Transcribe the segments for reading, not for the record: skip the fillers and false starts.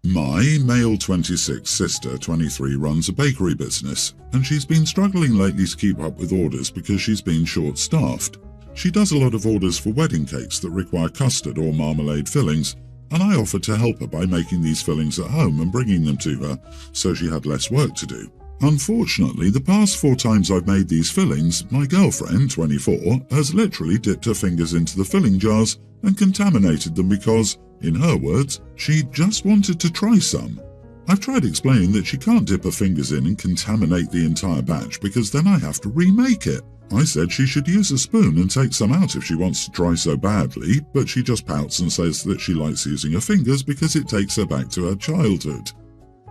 My male 26 sister 23 runs a bakery business, and she's been struggling lately to keep up with orders because she's been short-staffed. She does a lot of orders for wedding cakes that require custard or marmalade fillings, and I offered to help her by making these fillings at home and bringing them to her, so she had less work to do. Unfortunately, the past 4 times I've made these fillings, my girlfriend, 24, has literally dipped her fingers into the filling jars and contaminated them because, in her words, she just wanted to try some. I've tried explaining that she can't dip her fingers in and contaminate the entire batch because then I have to remake it. I said she should use a spoon and take some out if she wants to try so badly, but she just pouts and says that she likes using her fingers because it takes her back to her childhood.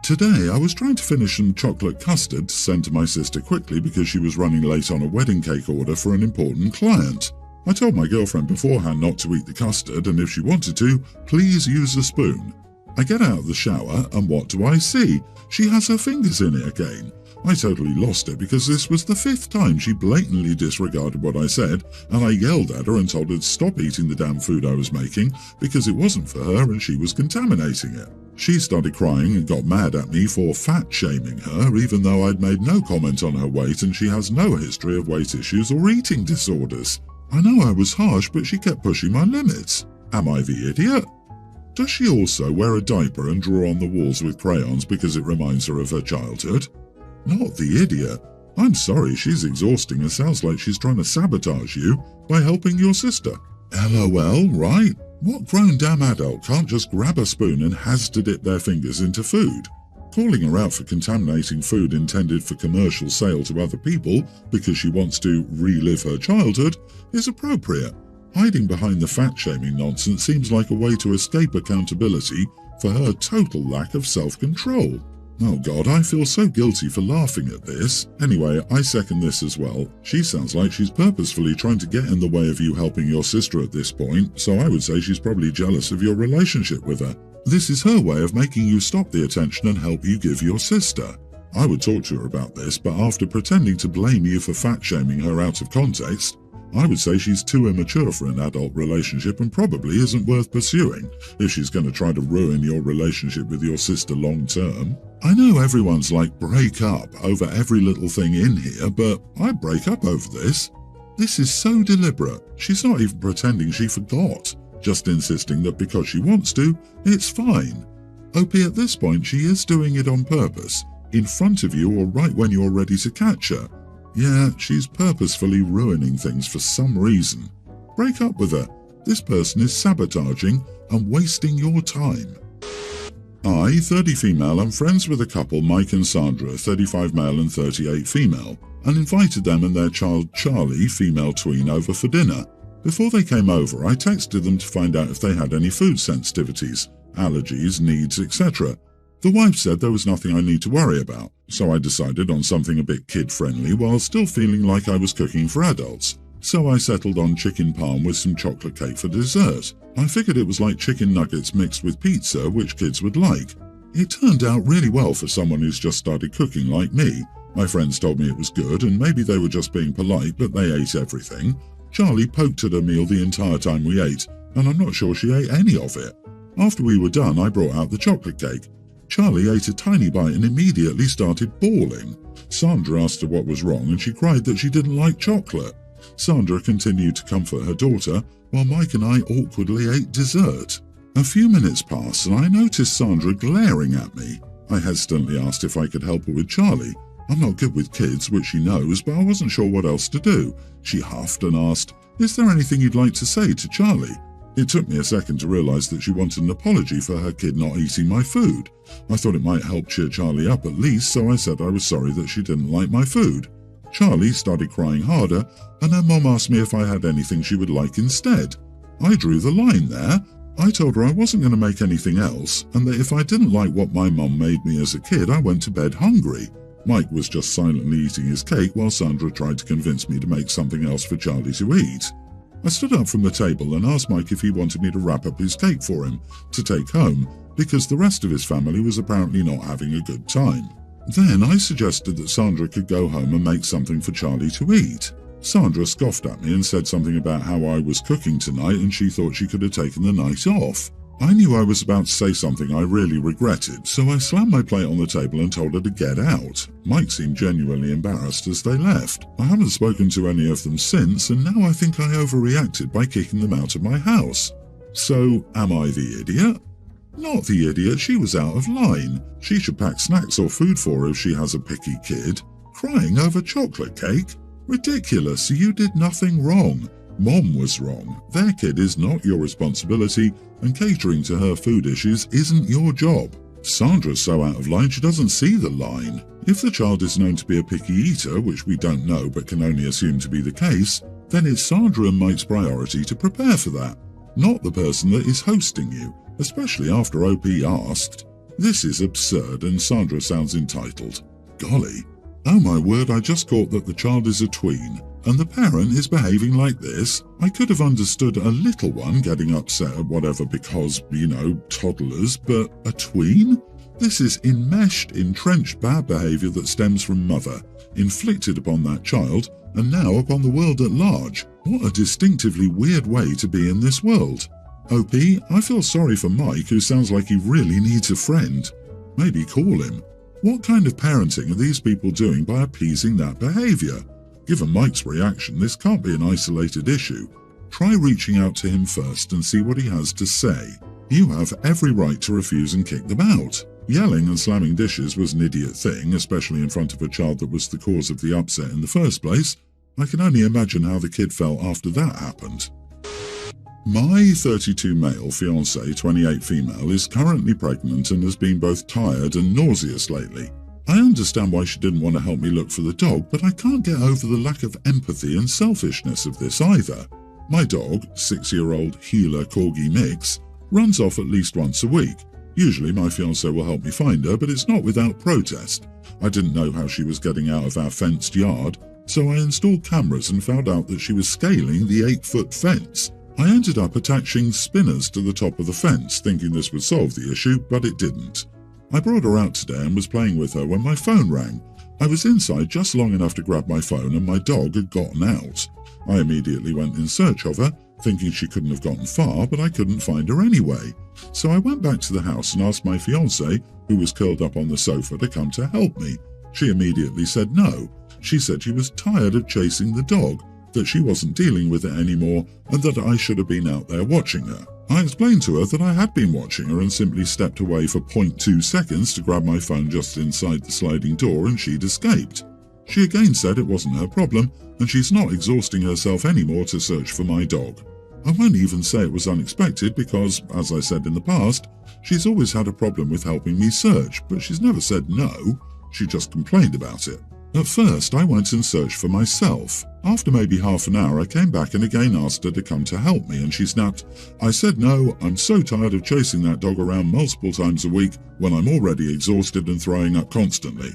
Today, I was trying to finish some chocolate custard to send to my sister quickly because she was running late on a wedding cake order for an important client. I told my girlfriend beforehand not to eat the custard, and if she wanted to, please use a spoon. I get out of the shower, and what do I see? She has her fingers in it again. I totally lost it because this was the 5th time she blatantly disregarded what I said, and I yelled at her and told her to stop eating the damn food I was making because it wasn't for her and she was contaminating it. She started crying and got mad at me for fat-shaming her, even though I'd made no comment on her weight and she has no history of weight issues or eating disorders. I know I was harsh, but she kept pushing my limits. Am I the idiot? Does she also wear a diaper and draw on the walls with crayons because it reminds her of her childhood? Not the idiot. I'm sorry, she's exhausting and sounds like she's trying to sabotage you by helping your sister. LOL, right? What grown damn adult can't just grab a spoon and has to dip their fingers into food? Calling her out for contaminating food intended for commercial sale to other people because she wants to relive her childhood is appropriate. Hiding behind the fat-shaming nonsense seems like a way to escape accountability for her total lack of self-control. Oh God, I feel so guilty for laughing at this. Anyway, I second this as well. She sounds like she's purposefully trying to get in the way of you helping your sister at this point, so I would say she's probably jealous of your relationship with her. This is her way of making you stop the attention and help you give your sister. I would talk to her about this, but after pretending to blame you for fat-shaming her out of context, I would say she's too immature for an adult relationship and probably isn't worth pursuing if she's going to try to ruin your relationship with your sister long term. I know everyone's like, break up over every little thing in here, but I break up over this. This is so deliberate. She's not even pretending she forgot, just insisting that because she wants to, it's fine. OP, at this point, she is doing it on purpose, in front of you or right when you're ready to catch her. Yeah, she's purposefully ruining things for some reason. Break up with her. This person is sabotaging and wasting your time. I, 30 female, am friends with a couple, Mike and Sandra, 35 male and 38 female, and invited them and their child Charlie, female tween, over for dinner. Before they came over, I texted them to find out if they had any food sensitivities, allergies, needs, etc. The wife said there was nothing I need to worry about, so I decided on something a bit kid-friendly while still feeling like I was cooking for adults. So I settled on chicken parm with some chocolate cake for dessert. I figured it was like chicken nuggets mixed with pizza, which kids would like. It turned out really well for someone who's just started cooking like me. My friends told me it was good, and maybe they were just being polite, but they ate everything. Charlie poked at her meal the entire time we ate, and I'm not sure she ate any of it. After we were done, I brought out the chocolate cake. Charlie ate a tiny bite and immediately started bawling. Sandra asked her what was wrong, and she cried that she didn't like chocolate. Sandra continued to comfort her daughter, while Mike and I awkwardly ate dessert. A few minutes passed, and I noticed Sandra glaring at me. I hesitantly asked if I could help her with Charlie. I'm not good with kids, which she knows, but I wasn't sure what else to do. She huffed and asked, "Is there anything you'd like to say to Charlie?" It took me a second to realize that she wanted an apology for her kid not eating my food. I thought it might help cheer Charlie up at least, so I said I was sorry that she didn't like my food. Charlie started crying harder, and her mom asked me if I had anything she would like instead. I drew the line there. I told her I wasn't going to make anything else, and that if I didn't like what my mom made me as a kid, I went to bed hungry. Mike was just silently eating his cake while Sandra tried to convince me to make something else for Charlie to eat. I stood up from the table and asked Mike if he wanted me to wrap up his cake for him to take home, because the rest of his family was apparently not having a good time. Then I suggested that Sandra could go home and make something for Charlie to eat. Sandra scoffed at me and said something about how I was cooking tonight and she thought she could have taken the night off. I knew I was about to say something I really regretted, so I slammed my plate on the table and told her to get out. Mike seemed genuinely embarrassed as they left. I haven't spoken to any of them since, and now I think I overreacted by kicking them out of my house. So, am I the idiot? Not the idiot, she was out of line. She should pack snacks or food for her if she has a picky kid. Crying over chocolate cake? Ridiculous, you did nothing wrong. Mom was wrong. Their kid is not your responsibility, and catering to her food issues isn't your job. Sandra's so out of line she doesn't see the line. If the child is known to be a picky eater, which we don't know but can only assume to be the case, then it's Sandra and Mike's priority to prepare for that, not the person that is hosting you, especially after OP asked. This is absurd, and Sandra sounds entitled. Golly. Oh my word, I just caught that the child is a tween, and the parent is behaving like this. I could have understood a little one getting upset at whatever because, toddlers, but a tween? This is enmeshed, entrenched bad behaviour that stems from mother, inflicted upon that child, and now upon the world at large. What a distinctively weird way to be in this world. OP, I feel sorry for Mike, who sounds like he really needs a friend. Maybe call him. What kind of parenting are these people doing by appeasing that behaviour? Given Mike's reaction, this can't be an isolated issue. Try reaching out to him first and see what he has to say. You have every right to refuse and kick them out. Yelling and slamming dishes was an idiot thing, especially in front of a child that was the cause of the upset in the first place. I can only imagine how the kid felt after that happened. My 32 male fiancé, 28 female, is currently pregnant and has been both tired and nauseous lately. I understand why she didn't want to help me look for the dog, but I can't get over the lack of empathy and selfishness of this either. My dog, 6-year-old Gila Corgi mix, runs off at least once a week. Usually my fiancé will help me find her, but it's not without protest. I didn't know how she was getting out of our fenced yard, so I installed cameras and found out that she was scaling the 8-foot fence. I ended up attaching spinners to the top of the fence, thinking this would solve the issue, but it didn't. I brought her out today and was playing with her when my phone rang. I was inside just long enough to grab my phone and my dog had gotten out. I immediately went in search of her, thinking she couldn't have gotten far, but I couldn't find her anyway. So I went back to the house and asked my fiancé, who was curled up on the sofa, to come to help me. She immediately said no. She said she was tired of chasing the dog, that she wasn't dealing with it anymore, and that I should have been out there watching her. I explained to her that I had been watching her and simply stepped away for 0.2 seconds to grab my phone just inside the sliding door and she'd escaped. She again said it wasn't her problem and she's not exhausting herself anymore to search for my dog. I won't even say it was unexpected because, as I said in the past, she's always had a problem with helping me search, but she's never said no, she just complained about it. At first, I went and searched for myself. After maybe half an hour, I came back and again asked her to come to help me, and she snapped, "I said no, I'm so tired of chasing that dog around multiple times a week when I'm already exhausted and throwing up constantly."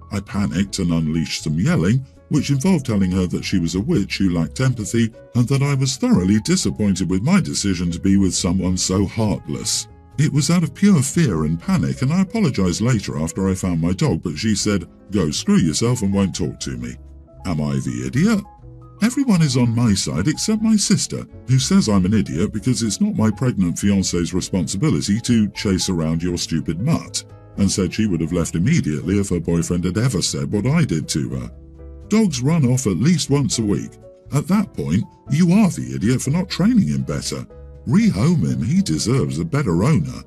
I panicked and unleashed some yelling, which involved telling her that she was a witch who lacked empathy and that I was thoroughly disappointed with my decision to be with someone so heartless. It was out of pure fear and panic, and I apologized later after I found my dog, but she said, "Go screw yourself and won't talk to me." Am I the idiot? Everyone is on my side except my sister, who says I'm an idiot because it's not my pregnant fiancé's responsibility to chase around your stupid mutt, and said she would have left immediately if her boyfriend had ever said what I did to her. Dogs run off at least once a week. At that point, you are the idiot for not training him better. Rehome him, he deserves a better owner.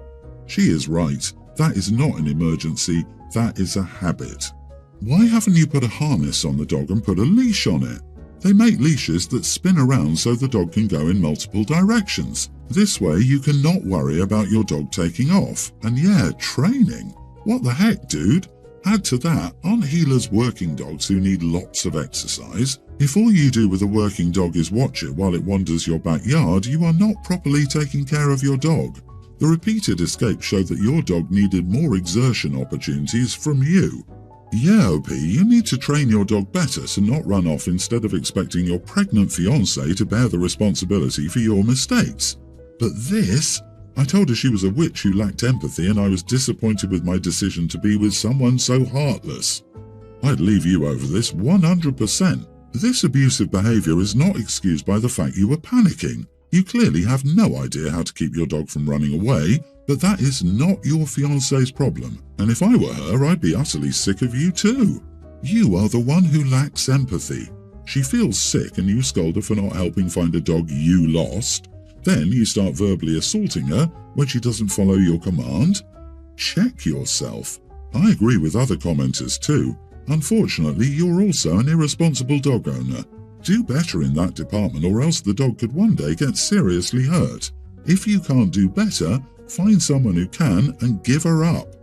She is right, that is not an emergency, that is a habit. Why haven't you put a harness on the dog and put a leash on it? They make leashes that spin around so the dog can go in multiple directions. This way you can not worry about your dog taking off. And yeah, training. What the heck, dude? Add to that, aren't healers working dogs who need lots of exercise? If all you do with a working dog is watch it while it wanders your backyard, you are not properly taking care of your dog. The repeated escapes show that your dog needed more exertion opportunities from you. Yeah, OP, you need to train your dog better to not run off instead of expecting your pregnant fiancé to bear the responsibility for your mistakes. But this? I told her she was a witch who lacked empathy and I was disappointed with my decision to be with someone so heartless. I'd leave you over this 100%. This abusive behaviour is not excused by the fact you were panicking. You clearly have no idea how to keep your dog from running away, but that is not your fiancé's problem, and if I were her, I'd be utterly sick of you too. You are the one who lacks empathy. She feels sick and you scold her for not helping find a dog you lost. Then you start verbally assaulting her when she doesn't follow your command. Check yourself. I agree with other commenters too. Unfortunately, you're also an irresponsible dog owner. Do better in that department or else the dog could one day get seriously hurt. If you can't do better, find someone who can and give her up.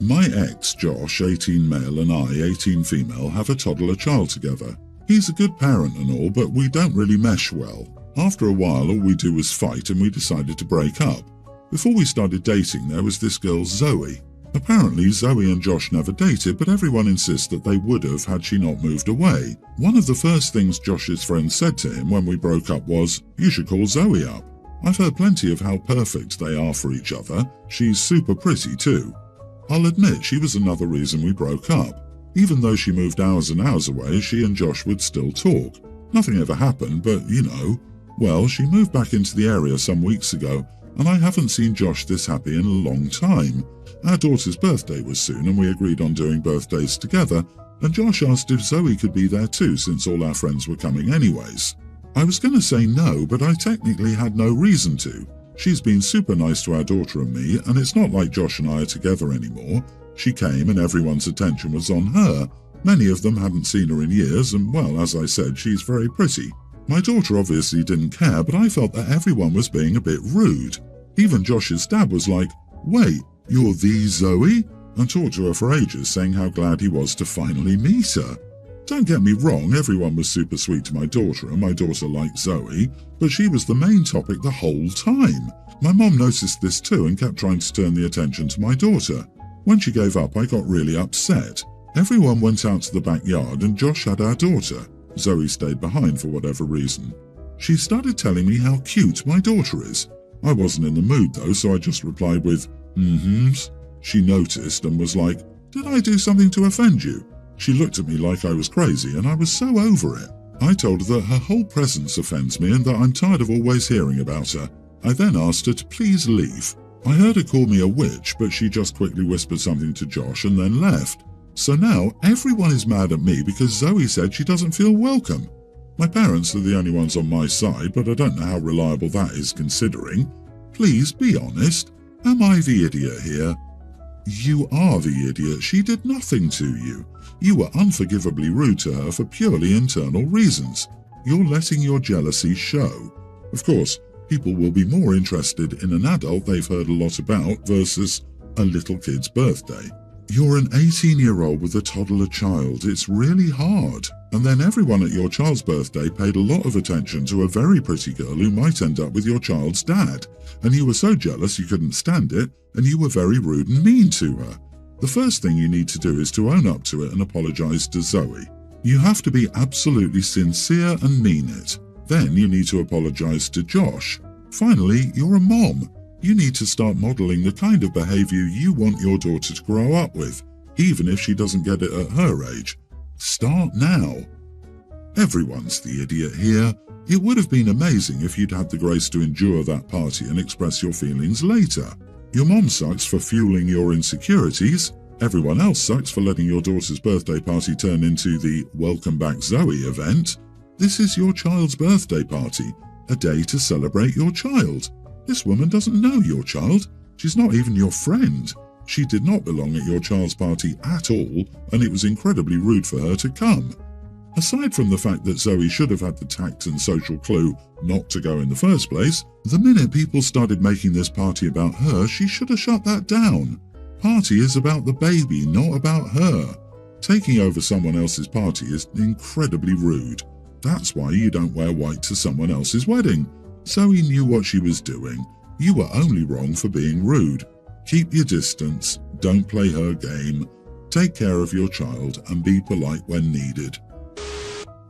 My ex, Josh, 18 male, and I, 18 female, have a toddler child together. He's a good parent and all, but we don't really mesh well. After a while, all we do is fight and we decided to break up. Before we started dating, there was this girl, Zoe. Apparently, Zoe and Josh never dated, but everyone insists that they would have had she not moved away. One of the first things Josh's friends said to him when we broke up was, "You should call Zoe up." I've heard plenty of how perfect they are for each other. She's super pretty too. I'll admit she was another reason we broke up. Even though she moved hours and hours away, she and Josh would still talk. Nothing ever happened, but you know. Well, she moved back into the area some weeks ago, and I haven't seen Josh this happy in a long time. Our daughter's birthday was soon, and we agreed on doing birthdays together, and Josh asked if Zoe could be there too since all our friends were coming anyways. I was going to say no, but I technically had no reason to. She's been super nice to our daughter and me, and it's not like Josh and I are together anymore. She came and everyone's attention was on her. Many of them hadn't seen her in years, and well, as I said, she's very pretty. My daughter obviously didn't care, but I felt that everyone was being a bit rude. Even Josh's dad was like, "Wait, you're the Zoe?" and talked to her for ages, saying how glad he was to finally meet her. Don't get me wrong, everyone was super sweet to my daughter, and my daughter liked Zoe, but she was the main topic the whole time. My mom noticed this too and kept trying to turn the attention to my daughter. When she gave up, I got really upset. Everyone went out to the backyard and Josh had our daughter. Zoe stayed behind for whatever reason. She started telling me how cute my daughter is. I wasn't in the mood though, so I just replied with, "Mm-hms." She noticed and was like, "Did I do something to offend you?" She looked at me like I was crazy and I was so over it. I told her that her whole presence offends me and that I'm tired of always hearing about her. I then asked her to please leave. I heard her call me a witch, but she just quickly whispered something to Josh and then left. So now everyone is mad at me because Zoe said she doesn't feel welcome. My parents are the only ones on my side, but I don't know how reliable that is considering. Please be honest. Am I the idiot here? You are the idiot. She did nothing to you. You were unforgivably rude to her for purely internal reasons. You're letting your jealousy show. Of course, people will be more interested in an adult they've heard a lot about versus a little kid's birthday. You're an 18-year-old with a toddler child. It's really hard. And then everyone at your child's birthday paid a lot of attention to a very pretty girl who might end up with your child's dad. And you were so jealous you couldn't stand it, and you were very rude and mean to her. The first thing you need to do is to own up to it and apologize to Zoe. You have to be absolutely sincere and mean it. Then you need to apologize to Josh. Finally, you're a mom. You need to start modeling the kind of behavior you want your daughter to grow up with, even if she doesn't get it at her age. Start now. Everyone's the idiot here. It would have been amazing if you'd had the grace to endure that party and express your feelings later. Your mom sucks for fueling your insecurities. Everyone else sucks for letting your daughter's birthday party turn into the Welcome Back Zoe event. This is your child's birthday party, a day to celebrate your child. This woman doesn't know your child. She's not even your friend. She did not belong at your child's party at all, and it was incredibly rude for her to come. Aside from the fact that Zoe should have had the tact and social clue not to go in the first place, the minute people started making this party about her, she should have shut that down. Party is about the baby, not about her. Taking over someone else's party is incredibly rude. That's why you don't wear white to someone else's wedding. Zoe knew what she was doing. You were only wrong for being rude. Keep your distance, don't play her game. Take care of your child and be polite when needed.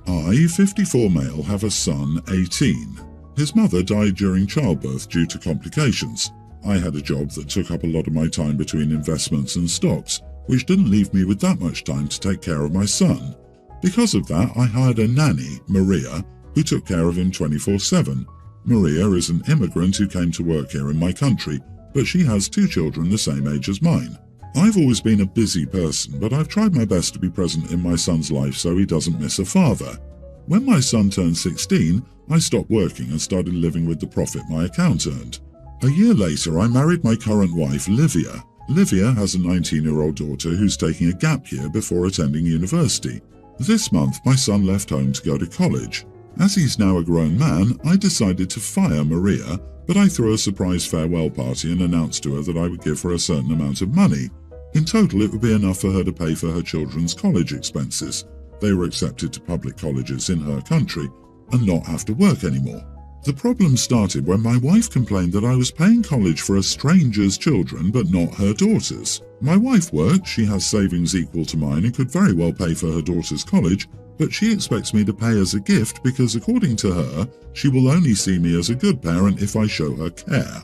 I, 54 male, have a son, 18. His mother died during childbirth due to complications. I had a job that took up a lot of my time between investments and stocks, which didn't leave me with that much time to take care of my son. Because of that, I hired a nanny, Maria, who took care of him 24/7. Maria is an immigrant who came to work here in my country, but she has 2 children the same age as mine. I've always been a busy person, but I've tried my best to be present in my son's life so he doesn't miss a father. When my son turned 16, I stopped working and started living with the profit my account earned. A year later, I married my current wife, Livia. Livia has a 19-year-old daughter who's taking a gap year before attending university. This month, my son left home to go to college. As he's now a grown man, I decided to fire Maria, but I threw a surprise farewell party and announced to her that I would give her a certain amount of money. In total, it would be enough for her to pay for her children's college expenses. They were accepted to public colleges in her country and not have to work anymore. The problem started when my wife complained that I was paying college for a stranger's children but not her daughter's. My wife worked, she has savings equal to mine and could very well pay for her daughter's college, but she expects me to pay as a gift because, according to her, she will only see me as a good parent if I show her care.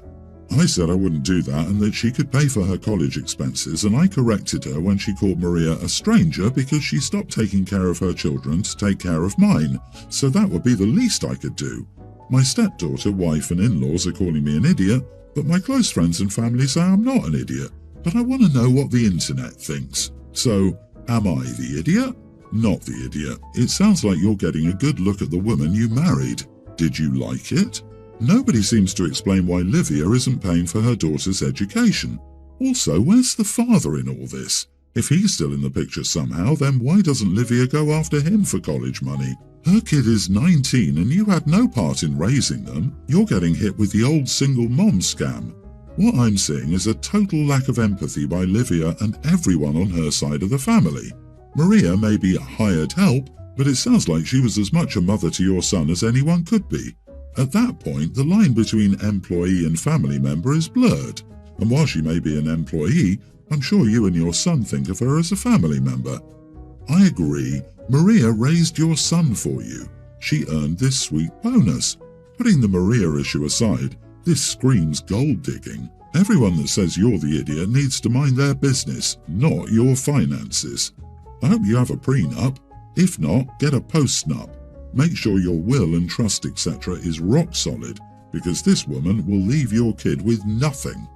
I said I wouldn't do that and that she could pay for her college expenses, and I corrected her when she called Maria a stranger because she stopped taking care of her children to take care of mine, so that would be the least I could do. My stepdaughter, wife and in-laws are calling me an idiot, but my close friends and family say I'm not an idiot. But I want to know what the internet thinks. So, am I the idiot? Not the idiot. It sounds like you're getting a good look at the woman you married. Did you like it? Nobody seems to explain why Livia isn't paying for her daughter's education. Also, where's the father in all this? If he's still in the picture somehow, then why doesn't Livia go after him for college money? Her kid is 19 and you had no part in raising them. You're getting hit with the old single mom scam. What I'm seeing is a total lack of empathy by Livia and everyone on her side of the family. Maria may be a hired help, but it sounds like she was as much a mother to your son as anyone could be. At that point, the line between employee and family member is blurred, and while she may be an employee, I'm sure you and your son think of her as a family member. I agree, Maria raised your son for you. She earned this sweet bonus. Putting the Maria issue aside, this screams gold digging. Everyone that says you're the idiot needs to mind their business, not your finances. I hope you have a prenup. If not, get a postnup. Make sure your will and trust etc. is rock solid, because this woman will leave your kid with nothing.